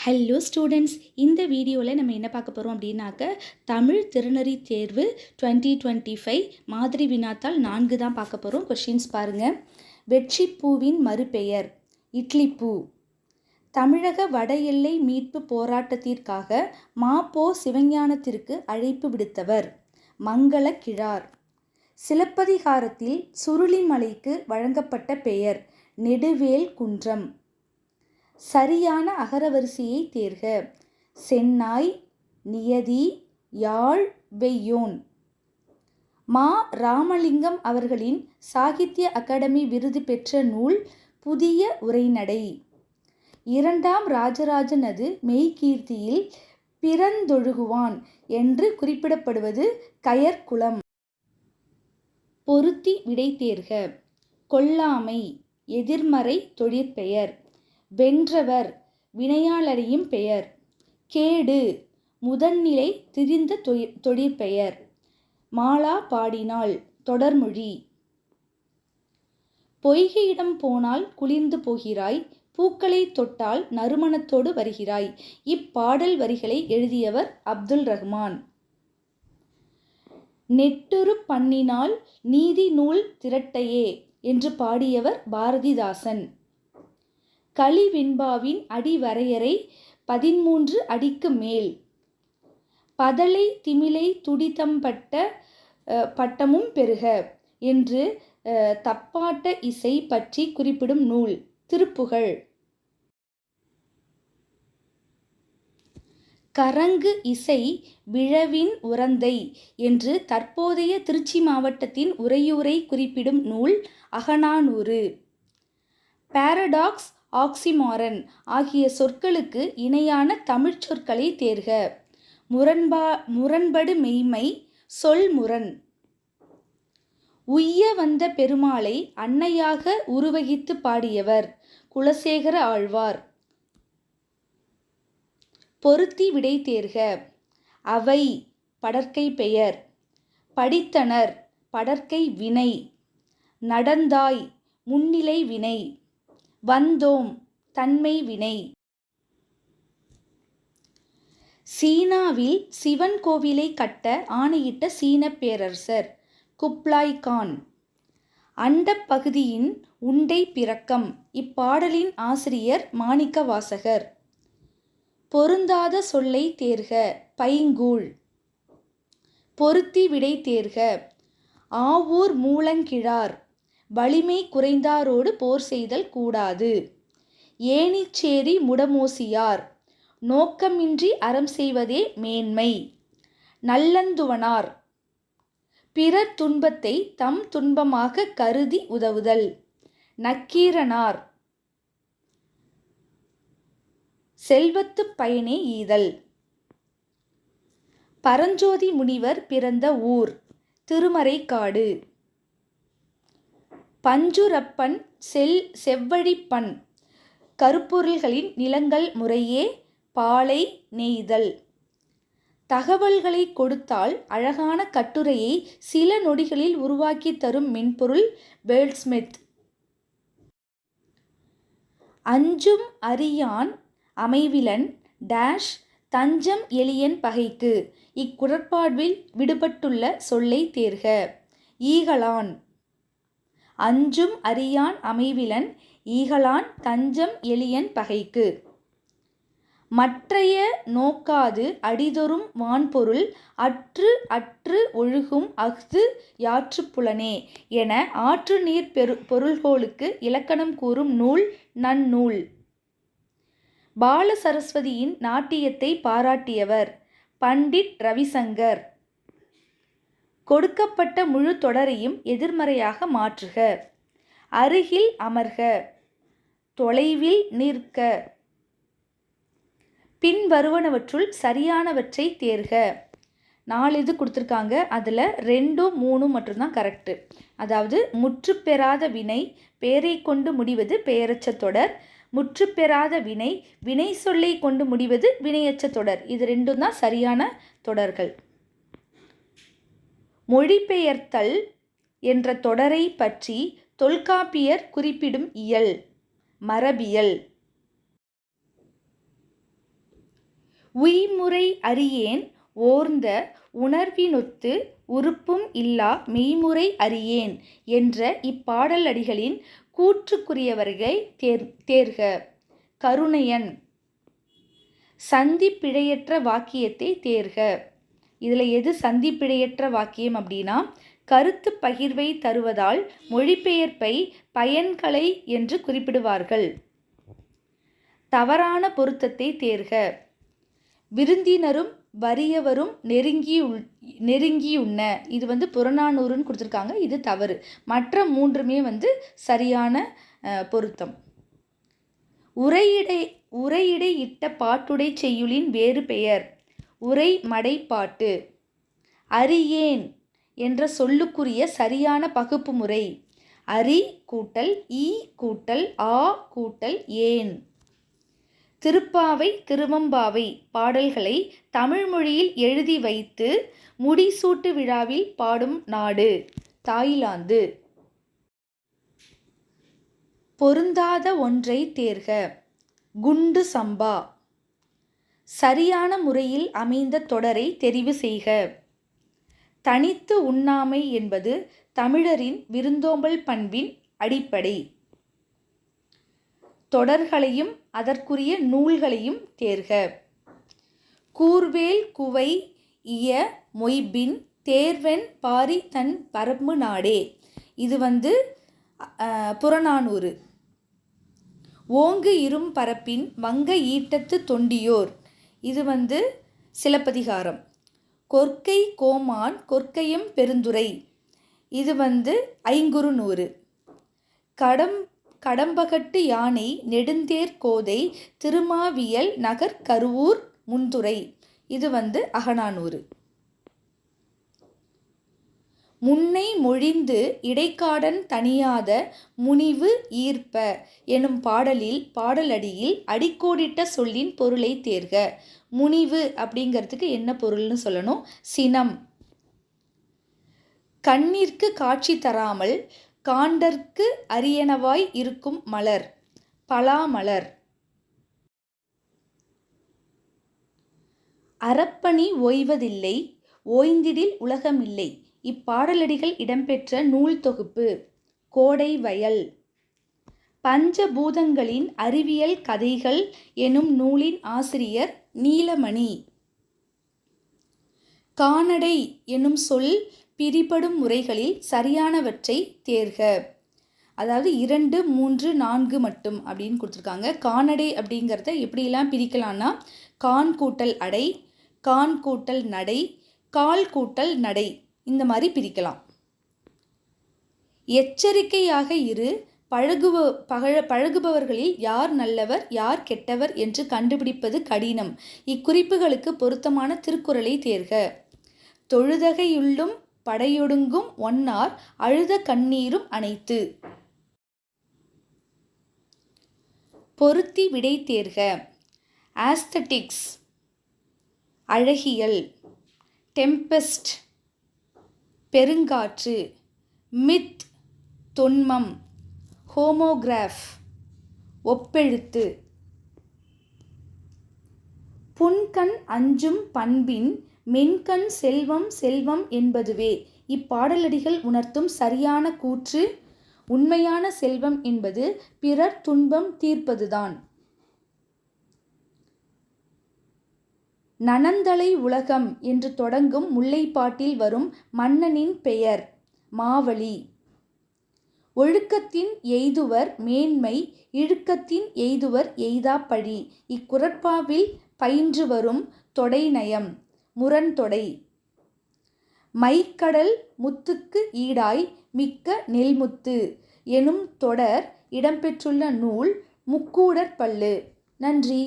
Hello students, இந்த வீடியோவில் நம்ம என்ன பார்க்க போகிறோம் அப்படின்னாக்க தமிழ் திறனறி தேர்வு 2025 மாதிரி வினாத்தாள் 4 தான் பார்க்க போகிறோம். கொஷின்ஸ் பாருங்கள். வெற்றிப்பூவின் மறுபெயர் இட்லிப்பூ. தமிழக வட எல்லை மீட்பு போராட்டத்திற்காக மா.பொ. சிவஞானத்திற்கு அழைப்பு விடுத்தவர் மங்கள கிழார். சிலப்பதிகாரத்தில் சுருளிமலைக்கு வழங்கப்பட்ட பெயர் நெடுவேல் குன்றம். சரியான அகரவரிசையை தேர்க. சென்னாய், நியதி, யாழ், வெய்யோன். மா. ராமலிங்கம் அவர்களின் சாகித்ய அகாடமி விருது பெற்ற நூல் புதிய உரைநடை. இரண்டாம் ராஜராஜனது மெய்கீர்த்தியில் பிறந்தொழுகுவான் என்று குறிப்பிடப்படுவது கயற்குளம். பொருத்தி விடை தேர்க. கொல்லாமை எதிர்மறை தொழிற்பெயர். வென்றவர் வினையாளரையும் பெயர். கேடு முதன்நிலை திரிந்த தொழிற்பெயர். மாலா பாடினாள் தொடர்மொழி. பொய்கையிடம் போனால் குளிர்ந்து போகிறாய், பூக்களை தொட்டால் நறுமணத்தோடு வருகிறாய். இப்பாடல் வரிகளை எழுதியவர் அப்துல் ரஹ்மான். நெட்டுரு பண்ணினால் நீதி நூல் திரட்டையே என்று பாடியவர் பாரதிதாசன். களிவெண்பாவின் அடிவரையறை 13 அடிக்கு மேல். பதலை திமிலை துடித்தம்பட்ட பட்டமும் பெறுக என்று தப்பாட்ட இசை பற்றி குறிப்பிடும் நூல் திருப்புகழ். கரங்கு இசை விழவின் உரந்தை என்று தற்போதைய திருச்சி மாவட்டத்தின் உறையூரை குறிப்பிடும் நூல் அகநானூறு. பாரடாக்ஸ், ஆக்சிமாரன் ஆகிய சொற்களுக்கு இணையான தமிழ் சொற்களை தேர்க. முரண்படு மெய்மை சொல்முரண். உய்ய வந்த பெருமாளை அன்னையாக உருவகித்து பாடியவர் குலசேகர ஆழ்வார். பொருத்தி விடை தேர்க. அவை படர்க்கை பெயர். படித்தனர் படர்க்கை வினை. நடந்தாய் முன்னிலை வினை. வந்தோம் தன்மை வினை. சீனாவில் சிவன் கோவிலை கட்ட ஆணையிட்ட சீன பேரரசர் குப்லாய் கான். அண்டப் பகுதியின் உண்டை பிறக்கம். இப்பாடலின் ஆசிரியர் மாணிக்கவாசகர். பொருந்தாத சொல்லை தேர்க. பைங்கூழ். பொருத்தி விடை தேர்க. ஆவூர் மூலங்கிழார். வலிமை குறைந்தாரோடு போர் செய்தல் கூடாது. ஏணிச்சேரி முடமோசியார். நோக்கமின்றி அறம் செய்வதே மேன்மை. நல்லந்துவனார். பிறர் துன்பத்தை தம் துன்பமாக கருதி உதவுதல். நக்கீரனார். செல்வத்து பயனே ஈதல். பரஞ்சோதி முனிவர் பிறந்த ஊர் திருமறைக்காடு. பஞ்சுரப்பன் செவ்வழிப்பன். கருப்பொருள்களின் நிலங்கள் முறையே பாலை நெய்தல். தகவல்களை கொடுத்தால் அழகான கட்டுரையை சில நொடிகளில் உருவாக்கி தரும் மென்பொருள் வேர்ட்ஸ்மித். அஞ்சும் அறியான் அமைவிலன் டேஷ் தஞ்சம் எளியன் பகைக்கு. இக்குறட்பாடில் விடுபட்டுள்ள சொல்லை தேர்க. ஈகலான். அஞ்சும் அறியான் அமைவிலன் ஈகலான் தஞ்சம் எளியன் பகைக்கு. மற்றைய நோக்காது அடிதொறும் வான்பொருள் அற்று அற்று ஒழுகும் அஃது யாற்றுப் புலனே என ஆற்று நீர் பொருள்கோளுக்கு இலக்கணம் கூறும் நூல் நன்னூல். பால சரஸ்வதியின் நாட்டியத்தை பாராட்டியவர் பண்டிட் ரவிசங்கர். கொடுக்கப்பட்ட முழு தொடரையும் எதிர்மறையாக மாற்றுக. அருகில் அமர்க. தொலைவில் நிற்க. பின் வருவனவற்றுள் சரியானவற்றை தேர்க. 4 இது கொடுத்துருக்காங்க. அதில் 2, 3 மட்டும்தான் கரெக்டு. அதாவது முற்றுப்பெறாத வினை பெயரை கொண்டு முடிவது பெயரச்ச தொடர். முற்றுப்பெறாத வினை வினை சொல்லை கொண்டு முடிவது வினையச்ச தொடர். இது 2 தான் சரியான தொடர்கள். மொழிபெயர்த்தல் என்ற தொடரை பற்றி தொல்காப்பியர் குறிப்பிடும் இயல் மரபியல். உய்முறை அறியேன் ஓர்ந்த உணர்வினொத்து உறுப்பும் இல்லா மெய்முறை அறியேன் என்ற இப்பாடல் அடிகளின் கூற்றுக்குரியவர்களை தேர்க. கருணையன். சந்திப்பிழையற்ற வாக்கியத்தை தேர்க. இதில் எது சந்திப்பிழையற்ற வாக்கியம் அப்படின்னா, கருத்து பகிர்வை தருவதால் மொழிபெயர்ப்பை பயன்களை என்று குறிப்பிடுவார்கள். தவறான பொருத்தத்தை தேர்க. விருந்தினரும் வறியவரும் நெருங்கியுண்ண. இது புறநானூறுன்னு கொடுத்துருக்காங்க. இது தவறு. மற்ற மூன்றுமே சரியான பொருத்தம். உரையிடை இட்ட பாட்டுடை செய்யுளின் வேறு பெயர் உரைமடைப்பாட்டு. அறியேன் என்ற சொல்லுக்குரிய சரியான பகுப்பு முறை அரி கூட்டல் ஈ கூட்டல் ஆ கூட்டல் ஏன். திருப்பாவை திருவம்பாவை பாடல்களை தமிழ் மொழியில் எழுதி வைத்து முடிசூட்டு விழாவில் பாடும் நாடு தாய்லாந்து. பொருந்தாத ஒன்றை தேர்க. குண்டு சம்பா. சரியான முறையில் அமைந்த தொடரை தெரிவு செய்க. தனித்து உண்ணாமை என்பது தமிழரின் விருந்தோம்பல் பண்பின் அடிப்படை. தொடர்களையும் அதற்குரிய நூல்களையும் தேர்க. கூர்வேல் குவை இய மொய்பின் தேர்வென் பாரி தன் பரம்பு நாடே. இது புறநானூறு. ஓங்கு இரும் பரப்பின் வங்க ஈட்டத்து தொண்டியோர். இது சிலப்பதிகாரம். கொற்கை கோமான் கொற்கையும் பெருந்துரை. இது ஐங்குறுநூறு. கடம்பகட்டு யானை நெடுந்தேர் கோதை திருமாவியல் நகர் கருவூர் முன்துறை. இது அகநானூறு. முன்னை மொழிந்து இடைக்காடன் தனியாத முனிவு ஈர்ப்ப எனும் பாடலடியில் அடிக்கோடிட்ட சொல்லின் பொருளை தேர்க. முனிவு அப்படிங்கிறதுக்கு என்ன பொருள்னு சொல்லணும். சினம். கண்ணிற்கு காட்சி தராமல் காண்டற்கு அரியனவாய் இருக்கும் மலர் பலாமலர். அறப்பணி ஓய்வதில்லை ஓய்ந்திடில் உலகமில்லை. இப்பாடலடிகள் இடம்பெற்ற நூல் தொகுப்பு கோடை வயல். பஞ்சபூதங்களின் அறிவியல் கதைகள் எனும் நூலின் ஆசிரியர் நீலமணி. கானடை எனும் சொல் பிரிபடும் முறைகளில் சரியானவற்றை தேர்க. அதாவது 2, 3, 4 மட்டும் அப்படின்னு கொடுத்துருக்காங்க. கானடை அப்படிங்கிறத எப்படிலாம் பிரிக்கலாம்னா, கான் கூட்டல் அடை, கான் கூட்டல் நடை, கால் கூட்டல் நடை, இந்த மாதிரி பிரிக்கலாம். எச்சரிக்கையாக இரு. பழகுபவர்களில் யார் நல்லவர் யார் கெட்டவர் என்று கண்டுபிடிப்பது கடினம். இக்குறிப்புகளுக்கு பொருத்தமான திருக்குறளை தேர்க. தொழுதகையுள்ளும் படையொடுங்கும் ஒன்னார் அழுத கண்ணீரும் அனைத்து. பொருத்தி விடை தேர்க. ஆஸ்தட்டிக்ஸ் அழகியல், டெம்பெஸ்ட் பெருங்காற்று, மித் தொன்மம், ஹோமோகிராஃப் ஒப்பெழுத்து. புன்கண் அஞ்சும் பண்பின் மென்கண் செல்வம் செல்வம் என்பதுவே இப்பாடலடிகள் உணர்த்தும் சரியான கூற்று. உண்மையான செல்வம் என்பது பிறர் துன்பம் தீர்ப்பதுதான். நனந்தலை உலகம் என்று தொடங்கும் முல்லைப்பாட்டில் வரும் மன்னனின் பெயர் மாவலி. ஒழுக்கத்தின் எய்துவர் மேன்மை இழுக்கத்தின் எய்துவர் எய்தாப்பழி. இக்குறட்பாவில் பயின்று வரும் தொடை நயம் முரண்தொடை. மைக்கடல் முத்துக்கு ஈடாய் மிக்க நெல்முத்து எனும் தொடர் இடம்பெற்றுள்ள நூல் முக்கூடற்பள்ளு. நன்றி.